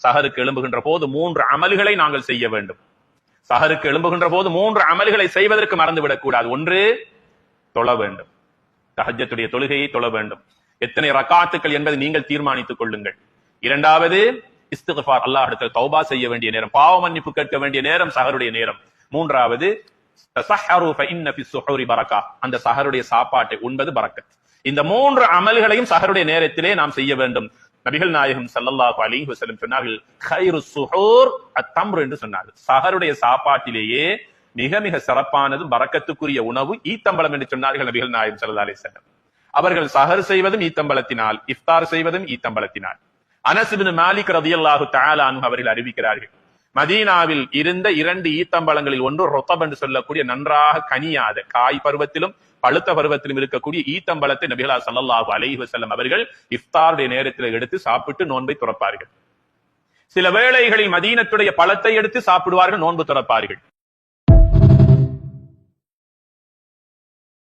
சஹருக்கு எழும்புகின்ற போது 3 அமல்களை நாங்கள் செய்ய வேண்டும். சஹருக்கு எழும்புகின்ற போது 3 அமல்களை செய்வதற்கு மறந்துவிடக் கூடாது. ஒன்று, தொழ வேண்டும். தஹஜ்ஜுடைய தொழுகையை தொழ வேண்டும். எத்தனை ரக்காத்துக்கள் என்பதை நீங்கள் தீர்மானித்துக் கொள்ளுங்கள். இரண்டாவது, இஸ்திக்ஃபார், அல்லாஹ்விடத்தில் தௌபா செய்ய வேண்டிய நேரம், பாவ மன்னிப்பு கேட்க வேண்டிய நேரம் சஹருடைய நேரம். மூன்றாவது, தஸஹரு ஃபஇன்ன ஃபிஸ் ஸுஹூரி பரக்கா, அந்த சஹருடைய சாப்பாட்டை உண்பது பரக்கத். இந்த 3 அமல்களையும் சஹருடைய நேரத்திலே நாம் செய்ய வேண்டும். நபிகள் நாயகம் ஸல்லல்லாஹு அலைஹி வஸல்லம் சொன்னார்கள், கைருஸ் ஸுஹூர் அத்-தம்ர் என்று சொன்னார்கள். சஹருடைய சாப்பாட்டிலேயே மிக மிக சிறப்பானது பரக்கத்துக்குரிய உணவு ஈத்தம்பழம் என்று சொன்னார்கள் நபிகள் நாயகம் ஸல்லல்லாஹு அலைஹி வஸல்லம். அவர்கள் சஹர் செய்வதும் ஈத்தம்பழத்தினால், இஃப்தார் செய்வதும் ஈத்தம்பழத்தினால். அனஸ் இப்னு மாலிக் ரலியல்லாஹு தஆலா அன்ஹு அவர்கள் அறிவிக்கிறார்கள், மதீனாவில் இருந்த 2 ஈத்தம்பழங்களில் ஒன்று ரொத்தப் என்று சொல்லக்கூடிய நன்றாக கனியாத, காய் பருவத்திலும் பழுத்த பருவத்திலும் இருக்கக்கூடிய ஈத்தம்பழத்தை நபிகள் ஸல்லல்லாஹு அலைஹி வஸல்லம் அவர்கள் இஃப்தாருடைய நேரத்தில் எடுத்து சாப்பிட்டு நோன்பை துறப்பார்கள். சில வேளைகளில் மதீனத்துடைய பழத்தை எடுத்து சாப்பிடுவார்கள், நோன்பு துறப்பார்கள்.